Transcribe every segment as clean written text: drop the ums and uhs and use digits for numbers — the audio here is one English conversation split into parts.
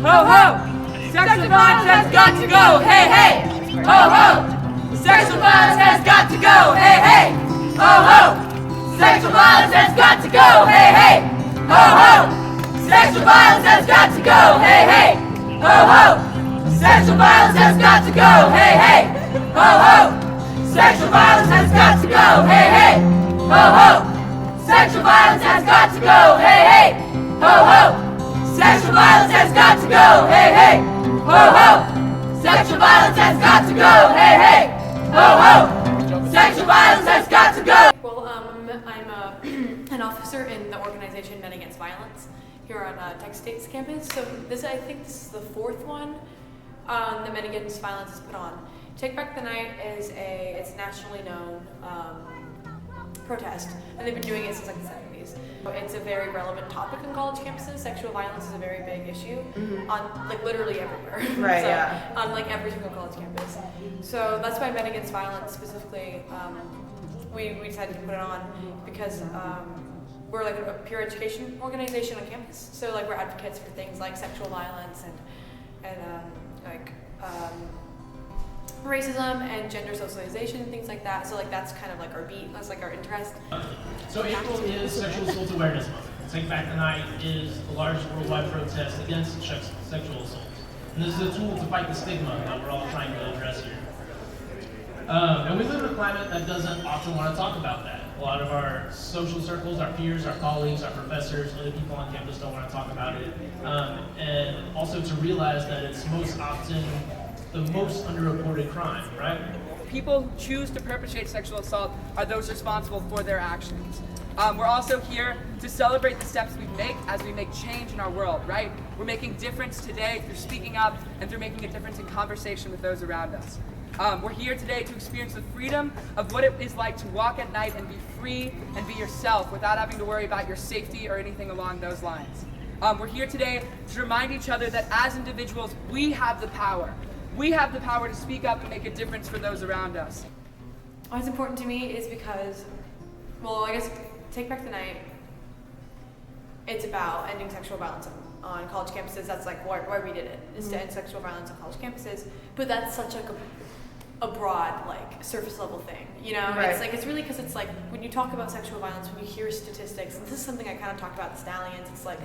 Ho ho! Sexual violence has got to go! Hey hey! Ho ho! Sexual violence has got to go! Hey hey! Ho ho! Sexual violence has got to go! Hey hey! Ho ho! Sexual violence has got to go! Hey hey! Ho ho! Sexual violence has got to go! Hey hey! Ho ho! Sexual violence has got to go! Hey hey! Ho ho! Sexual violence has got to go! Hey hey! Ho ho! Sexual violence has got to go! Hey hey! Ho ho! Sexual violence has got to go! Hey hey! Ho ho! Sexual violence has got to go! Well, I'm an officer in the organization Men Against Violence here on Texas State's campus. So I think this is the fourth one the Men Against Violence has put on. Take Back the Night is it's nationally known protest, and they've been doing it since like the 70s. It's a very relevant topic on college campuses. Sexual violence is a very big issue on like literally everywhere. Right, so, yeah. on like every single college campus. So that's why Men Against Violence specifically, we decided to put it on because we're like a peer education organization on campus. So like we're advocates for things like sexual violence and racism and gender socialization and things like that. So like that's kind of like our beat. That's like our interest. So April is Sexual Assault Awareness Month. Take Back the Night is the largest worldwide protest against sexual assault. And this is a tool to fight the stigma that we're all trying to address here. And we live in a climate that doesn't often want to talk about that. A lot of our social circles, our peers, our colleagues, our professors, other people on campus don't want to talk about it. And also to realize that it's most often the most underreported crime, right? People who choose to perpetrate sexual assault are those responsible for their actions. We're also here to celebrate the steps we make as we make change in our world, right? We're making difference today through speaking up and through making a difference in conversation with those around us. We're here today to experience the freedom of what it is like to walk at night and be free and be yourself without having to worry about your safety or anything along those lines. We're here today to remind each other that as individuals, we have the power. We have the power to speak up and make a difference for those around us. What's important to me is because, well, I guess Take Back the Night, it's about ending sexual violence on college campuses. That's like why we did it, is to end sexual violence on college campuses. But that's such like a broad, like surface level thing, you know? Right. It's like, it's really because it's like when you talk about sexual violence, when you hear statistics, and this is something I kind of talk about the Stallions, it's like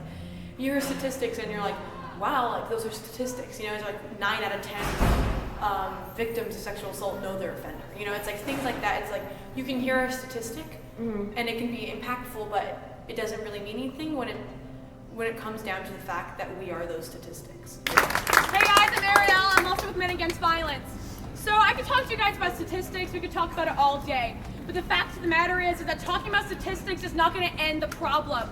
you hear statistics and you're like, wow, like those are statistics, you know, it's like 9 out of 10 victims of sexual assault know their offender. You know, it's like things like that. It's like you can hear a statistic and it can be impactful, but it doesn't really mean anything when it comes down to the fact that we are those statistics. Hey guys, I'm Ariel. I'm also with Men Against Violence. So I could talk to you guys about statistics. We could talk about it all day. But the fact of the matter is that talking about statistics is not going to end the problem.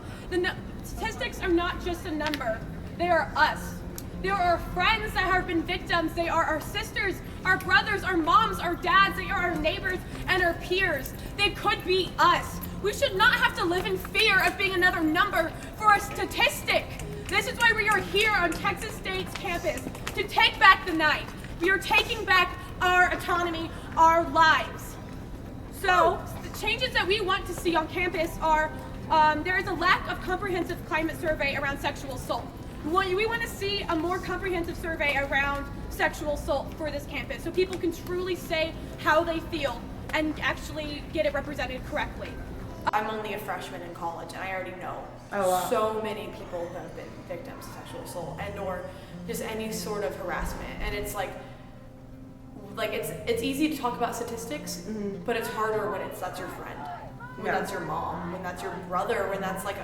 Statistics are not just a number. They are us. They are our friends that have been victims. They are our sisters, our brothers, our moms, our dads. They are our neighbors and our peers. They could be us. We should not have to live in fear of being another number for a statistic. This is why we are here on Texas State's campus, to take back the night. We are taking back our autonomy, our lives. So the changes that we want to see on campus are, there is a lack of comprehensive climate survey around sexual assault. We want to see a more comprehensive survey around sexual assault for this campus so people can truly say how they feel and actually get it represented correctly. I'm only a freshman in college and I already know so many people who have been victims of sexual assault and or just any sort of harassment. And it's like it's easy to talk about statistics, but it's harder when that's your friend, when that's your mom, when that's your brother, when that's like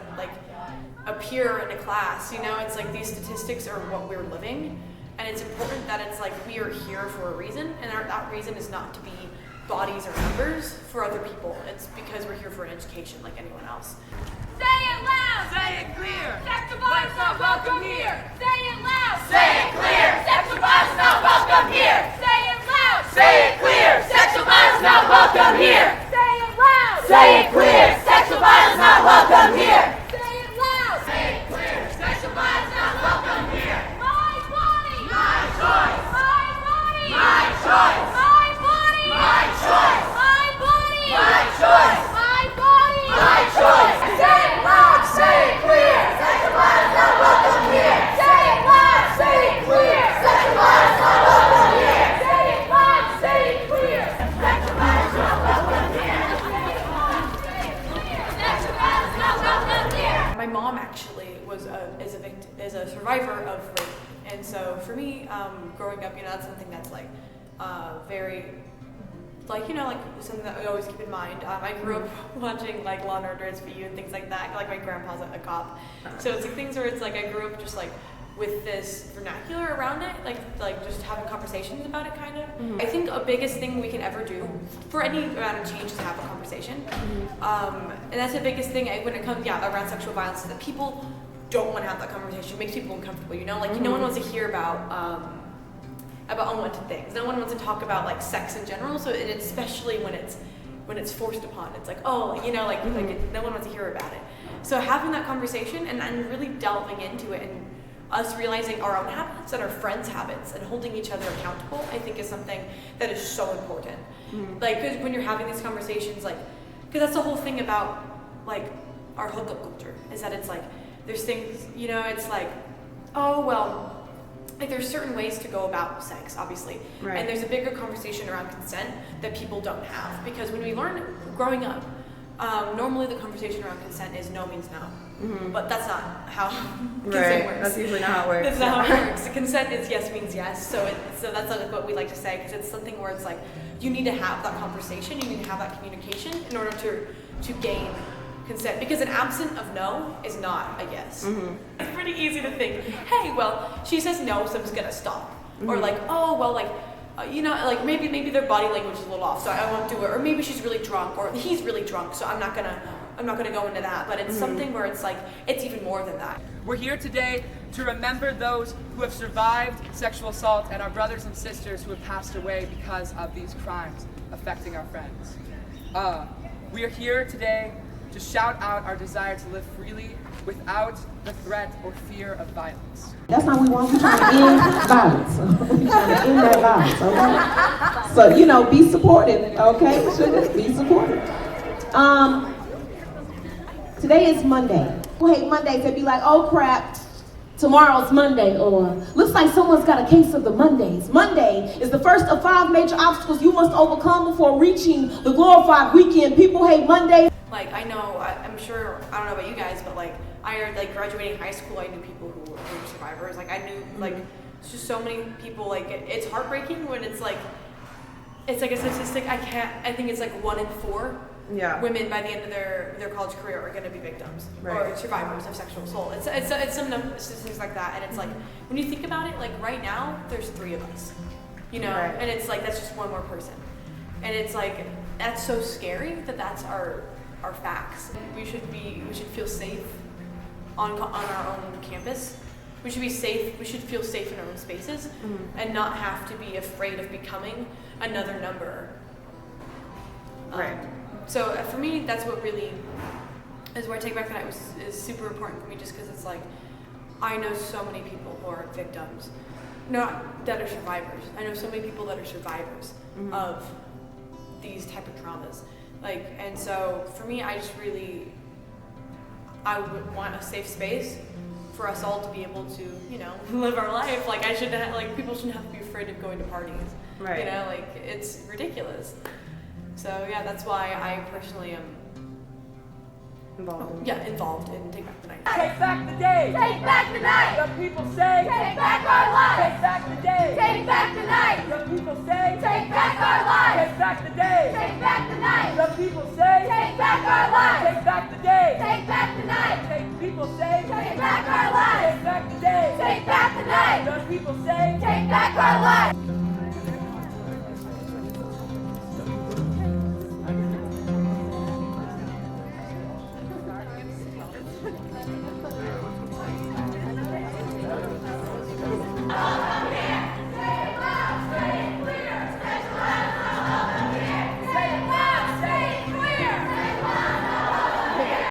a peer in a class, you know? It's like these statistics are what we're living, and it's important that it's like we are here for a reason, and that reason is not to be bodies or numbers for other people. It's because we're here for an education like anyone else. Say it loud! Say it clear! Sexual violence not welcome here! Say it loud! Say it clear! Sexual violence not welcome here! Say it loud! Say it clear! Sexual violence not welcome here! Say it loud! Say it clear! Sexual violence not welcome here! Say it loud! Say it clear! Sexual violence not welcome here! My body! My choice! My body! My choice! My body! My choice! My body! My choice! My body! My choice! Say it loud! Say it clear! Sexual violence not welcome here! Say it loud! Say up, you know, that's something that's like very, like, you know, like something that we always keep in mind. I grew up watching like Law and Order SVU and things like that. Like my grandpa's a cop, so it's like things where it's like I grew up just like with this vernacular around it, like just having conversations about it, kind of. I think a biggest thing we can ever do for any amount of change is have a conversation, and that's the biggest thing when it comes, around sexual violence, is that people don't want to have that conversation. It makes people uncomfortable, you know, like no one wants to hear about unwanted things. No one wants to talk about like sex in general. So and especially when it's forced upon, it's like, oh, you know, like no one wants to hear about it. So having that conversation and really delving into it and us realizing our own habits and our friends' habits and holding each other accountable, I think is something that is so important. Like, because when you're having these conversations, like, because that's the whole thing about like our hookup culture, is that it's like there's things, you know, it's like, oh well, like there's certain ways to go about sex, obviously, and there's a bigger conversation around consent that people don't have, because when we learn growing up, normally the conversation around consent is no means no, but that's not how consent works. That's usually not how it works. That's not how it works. The consent is yes means yes, so that's like what we like to say, because it's something where it's like you need to have that conversation, you need to have that communication in order to gain consent, because an absent of no is not a yes. It's pretty easy to think, hey, well, she says no, so I'm just gonna stop, or like, oh well, like. You know, like maybe their body language is a little off, so I won't do it. Or maybe she's really drunk, or he's really drunk, so I'm not gonna go into that. But it's something where it's like it's even more than that. We're here today to remember those who have survived sexual assault and our brothers and sisters who have passed away because of these crimes affecting our friends. We are here today to shout out our desire to live freely without the threat or fear of violence. That's not what we want. We're trying to end violence. We're trying to end that violence, okay? So, you know, be supportive, okay? Sugar, be supportive. Today is Monday. We hate Mondays. They be like, oh crap, tomorrow's Monday, or looks like someone's got a case of the Mondays. Monday is the first of 5 major obstacles you must overcome before reaching the glorified weekend. People hate Mondays. Like, I know, I'm sure, I don't know about you guys, but like, like graduating high school, I knew people who were survivors. Like, I knew, like, it's just so many people, like, it's heartbreaking when it's like a statistic, I think it's like 1 in 4 women by the end of their college career are gonna be victims or survivors of sexual assault. It's some statistics like that, and it's like, when you think about it, like right now, there's 3 of us, you know, and it's like, that's just one more person. And it's like, that's so scary that that's our facts. We should feel safe on our own campus. We should be safe. We should feel safe in our own spaces, and not have to be afraid of becoming another number. So for me, that's what really is where Take Back the Night is super important for me, just because it's like I know so many people who are victims, not that are survivors. I know so many people that are survivors of these type of traumas. Like, and so for me, I would want a safe space for us all to be able to, you know, live our life. Like, people shouldn't have to be afraid of going to parties. You know, like, it's ridiculous. So yeah, that's why I personally am involved in Take Back the Night. Take back the day! Take back the night! The people say, Take back